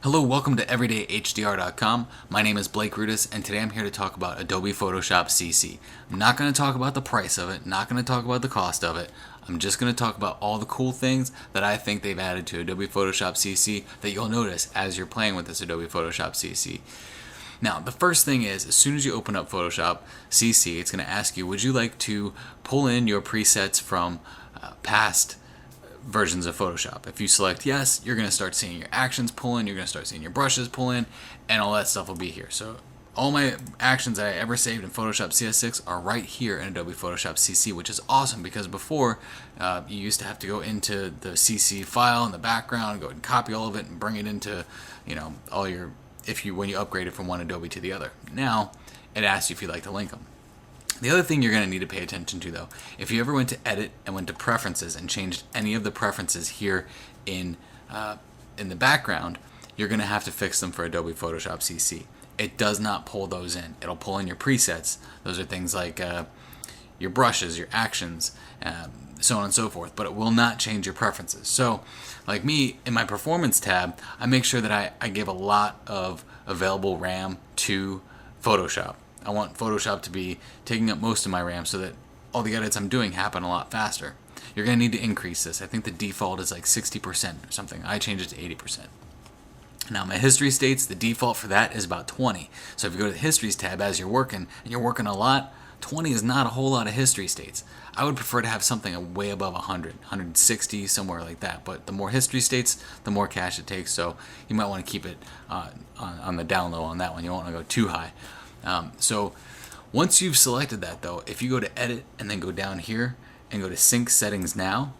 Hello, welcome to everydayhdr.com. My name is Blake Rudis, and today I'm here to talk about Adobe Photoshop CC. I'm not going to talk about the price of it, not going to talk about the cost of it. I'm just going to talk about all the cool things that I think they've added to Adobe Photoshop CC that you'll notice as you're playing with this Adobe Photoshop CC. Now, the first thing is, as soon as you open up Photoshop CC, it's going to ask you, would you like to pull in your presets from past versions of Photoshop? If you select yes, you're going to start seeing your actions pull in, you're going to start seeing your brushes pull in, and all that stuff will be here. So all my actions that I ever saved in Photoshop CS6 are right here in Adobe Photoshop CC, which is awesome because before you used to have to go into the CC file in the background, go and copy all of it and bring it into, all your, when you upgrade it from one Adobe to the other. Now it asks you if you'd like to link them. The other thing you're going to need to pay attention to, though, if you ever went to Edit and went to Preferences and changed any of the preferences here in the background, you're going to have to fix them for Adobe Photoshop CC. It does not pull those in. It'll pull in your presets. Those are things like your brushes, your actions, so on and so forth, but it will not change your preferences. So, like me, in my Performance tab, I make sure that I give a lot of available RAM to Photoshop. I want Photoshop to be taking up most of my RAM so that all the edits I'm doing happen a lot faster. You're going to need to increase this. I think the default is like 60% or something. I changed it to 80%. Now my history states the default for that is about 20. So if you go to the Histories tab as you're working, and you're working a lot, 20 is not a whole lot of history states. I would prefer to have something way above 100, 160, somewhere like that. But the more history states, the more cache it takes. So you might want to keep it on the down low on that one. You don't want to go too high. So once you've selected that, though, if you go to Edit and then go down here and go to Sync Settings Now,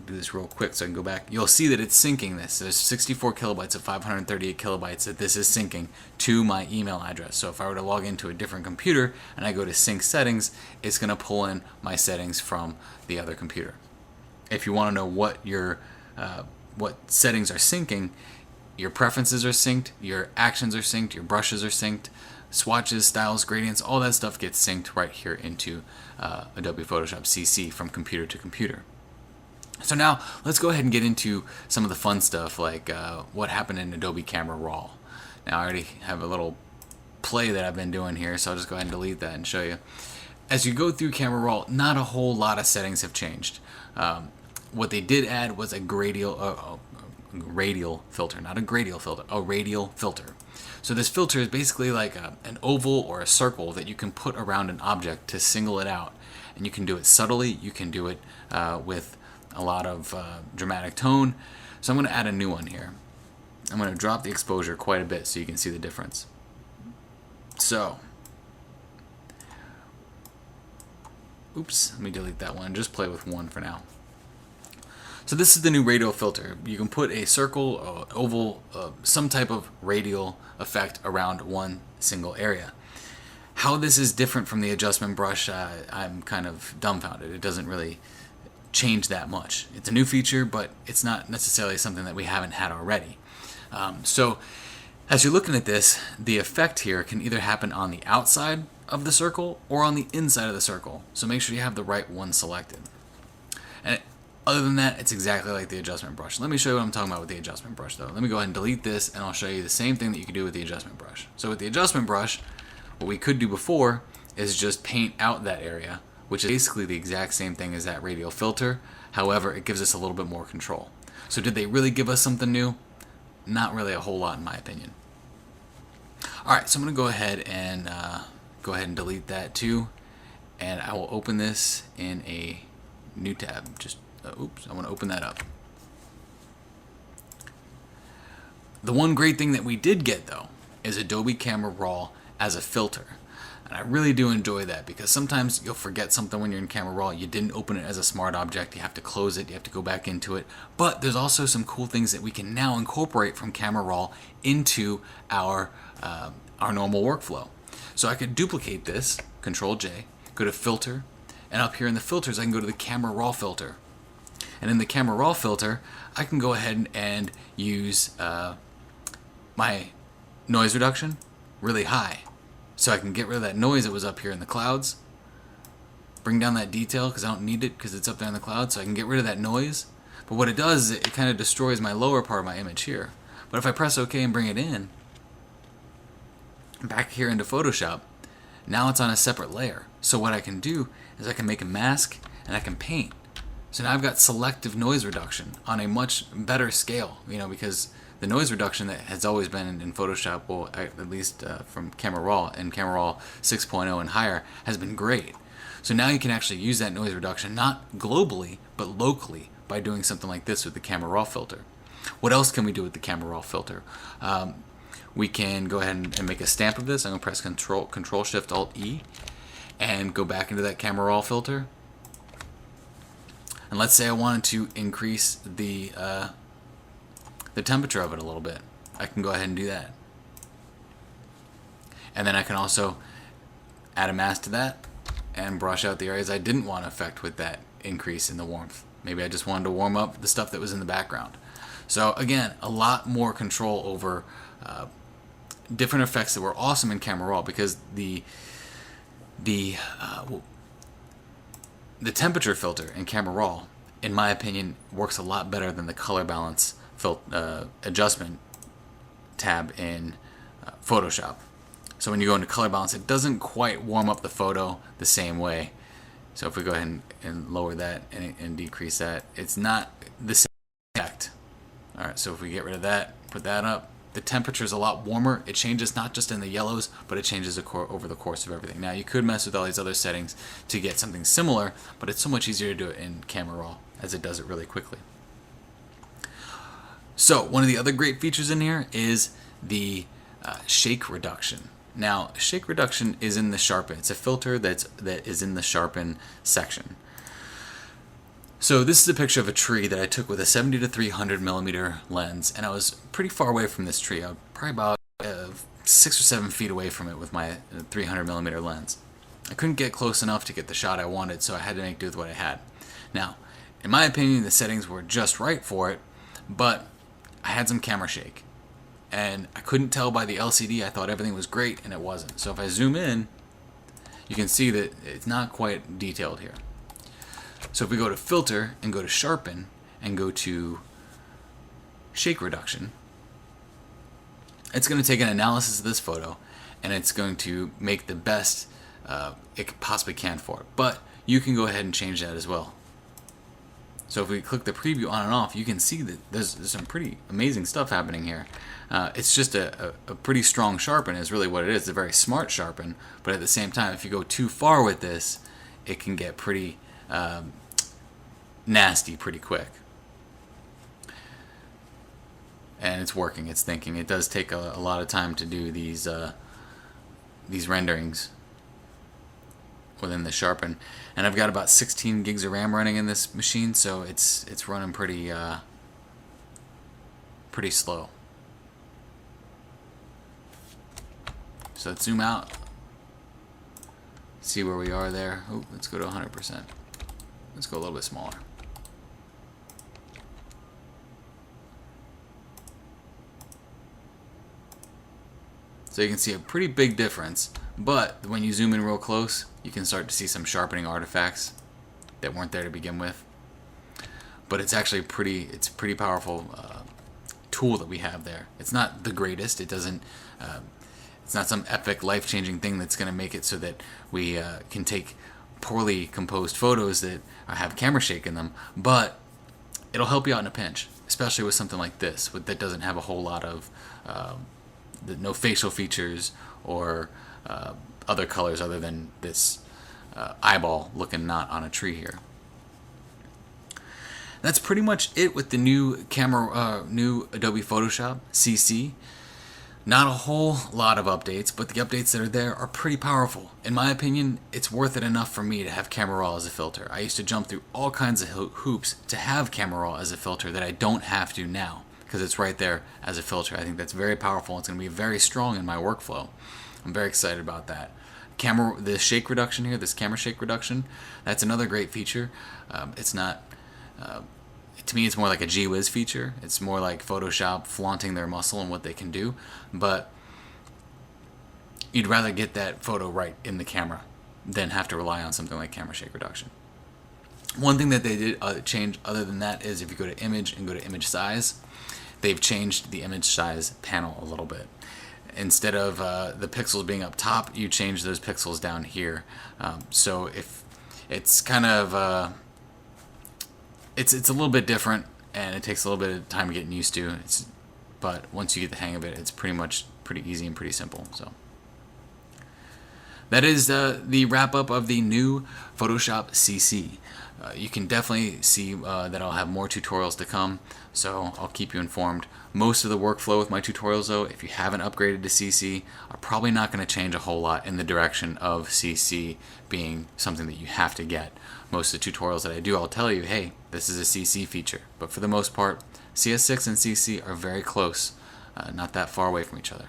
do this real quick so I can go back, you'll see that it's syncing this. There's 64 kilobytes of 538 kilobytes that this is syncing to my email address. So if I were to log into a different computer and I go to Sync Settings, it's going to pull in my settings from the other computer. If you want to know what what settings are syncing, your preferences are synced, your actions are synced, your brushes are synced, swatches, styles, gradients, all that stuff gets synced right here into Adobe Photoshop CC from computer to computer. So now let's go ahead and get into some of the fun stuff like what happened in Adobe Camera Raw. Now I already have a little play that I've been doing here, so I'll just go ahead and delete that and show you. As you go through Camera Raw, not a whole lot of settings have changed. What they did add was a radial filter, not a gradial filter, a radial filter. So this filter is basically like an oval or a circle that you can put around an object to single it out. And you can do it subtly, you can do it with a lot of dramatic tone. So I'm going to add a new one here. I'm going to drop the exposure quite a bit so you can see the difference. So, oops, let me delete that one. Just play with one for now. So this is the new radial filter. You can put a circle, oval, some type of radial effect around one single area. How this is different from the adjustment brush, I'm kind of dumbfounded. It doesn't really change that much. It's a new feature, but it's not necessarily something that we haven't had already. So as you're looking at this, the effect here can either happen on the outside of the circle or on the inside of the circle. So make sure you have the right one selected. And other than that, it's exactly like the adjustment brush. Let me show you what I'm talking about with the adjustment brush, though. Let me go ahead and delete this, and I'll show you the same thing that you can do with the adjustment brush. So with the adjustment brush, what we could do before is just paint out that area, which is basically the exact same thing as that radial filter. However, it gives us a little bit more control. So did they really give us something new? Not really a whole lot, in my opinion. All right, so I'm going to go ahead and delete that too, and I will open this in a new tab. Oops, I want to open that up. The one great thing that we did get, though, is Adobe Camera Raw as a filter. And I really do enjoy that because sometimes you'll forget something when you're in Camera Raw. You didn't open it as a smart object. You have to close it. You have to go back into it. But there's also some cool things that we can now incorporate from Camera Raw into our normal workflow. So I could duplicate this, Control J, go to Filter, and up here in the filters I can go to the Camera Raw filter. And in the Camera Raw filter, I can go ahead and use my noise reduction really high. So I can get rid of that noise that was up here in the clouds, bring down that detail because I don't need it because it's up there in the clouds, so I can get rid of that noise. But what it does is it kind of destroys my lower part of my image here. But if I press OK and bring it in, back here into Photoshop, now it's on a separate layer. So what I can do is I can make a mask and I can paint. So now I've got selective noise reduction on a much better scale, because the noise reduction that has always been in Photoshop, well, at least from Camera Raw and Camera Raw 6.0 and higher, has been great. So now you can actually use that noise reduction, not globally, but locally, by doing something like this with the Camera Raw filter. What else can we do with the Camera Raw filter? We can go ahead and make a stamp of this. I'm going to press Control Shift Alt E and go back into that Camera Raw filter. And let's say I wanted to increase the temperature of it a little bit. I can go ahead and do that. And then I can also add a mask to that and brush out the areas I didn't want to affect with that increase in the warmth. Maybe I just wanted to warm up the stuff that was in the background. So again, a lot more control over different effects that were awesome in Camera Raw, because the temperature filter in Camera Raw, in my opinion, works a lot better than the color balance adjustment tab in Photoshop. So when you go into color balance, it doesn't quite warm up the photo the same way. So if we go ahead and lower that and decrease that, it's not the same effect. Alright, so if we get rid of that, put that up, the temperature is a lot warmer. It changes not just in the yellows, but it changes over the course of everything. Now you could mess with all these other settings to get something similar, but it's so much easier to do it in Camera Raw, as it does it really quickly. So one of the other great features in here is the shake reduction. Now, shake reduction is in the sharpen. It's a filter that is in the sharpen section. So this is a picture of a tree that I took with a 70 to 300 millimeter lens, and I was pretty far away from this tree. I was probably about 6 or 7 feet away from it with my 300 millimeter lens. I couldn't get close enough to get the shot I wanted, so I had to make do with what I had. Now, in my opinion, the settings were just right for it, but I had some camera shake. And I couldn't tell by the LCD. I thought everything was great, and it wasn't. So if I zoom in, you can see that it's not quite detailed here. So if we go to Filter and go to Sharpen and go to Shake Reduction, it's going to take an analysis of this photo, and it's going to make the best it possibly can for it. But you can go ahead and change that as well. So if we click the preview on and off, you can see that there's some pretty amazing stuff happening here. It's just a pretty strong sharpen is really what it is. It's a very smart sharpen, but at the same time, if you go too far with this, it can get pretty nasty pretty quick. And it's working, it's thinking. It does take a lot of time to do these renderings within the sharpen, and I've got about 16 gigs of RAM running in this machine, so it's running pretty slow. So let's zoom out, see where we are there. Oh, let's go to 100%. Let's go a little bit smaller. So you can see a pretty big difference, but when you zoom in real close, you can start to see some sharpening artifacts that weren't there to begin with. But it's actually it's a pretty powerful tool that we have there. It's not the greatest. It doesn't. It's not some epic, life-changing thing that's going to make it so that we can take poorly composed photos that have camera shake in them. But it'll help you out in a pinch, especially with something like this, that doesn't have a whole lot of no facial features or other colors other than this eyeball looking knot on a tree here. That's pretty much it with the new new Adobe Photoshop CC. Not a whole lot of updates, but the updates that are there are pretty powerful. In my opinion, it's worth it enough for me to have Camera Raw as a filter. I used to jump through all kinds of hoops to have Camera Raw as a filter that I don't have to now, because it's right there as a filter. I think that's very powerful. It's going to be very strong in my workflow. I'm very excited about that. The shake reduction here, this camera shake reduction, that's another great feature. It's not, to me, it's more like a gee whiz feature. It's more like Photoshop flaunting their muscle and what they can do. But you'd rather get that photo right in the camera than have to rely on something like camera shake reduction. One thing that they did change other than that is if you go to image and go to image size, they've changed the image size panel a little bit. Instead of the pixels being up top, you change those pixels down here. So if it's kind of it's a little bit different, and it takes a little bit of time getting used to. But once you get the hang of it, it's pretty easy and pretty simple. So that is the wrap up of the new Photoshop CC. You can definitely see that I'll have more tutorials to come, so I'll keep you informed. Most of the workflow with my tutorials, though, if you haven't upgraded to CC, are probably not going to change a whole lot in the direction of CC being something that you have to get. Most of the tutorials that I do, I'll tell you, hey, this is a CC feature. But for the most part, CS6 and CC are very close, not that far away from each other.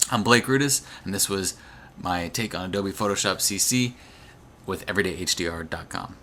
I'm Blake Rudis, and this was my take on Adobe Photoshop CC with EverydayHDR.com.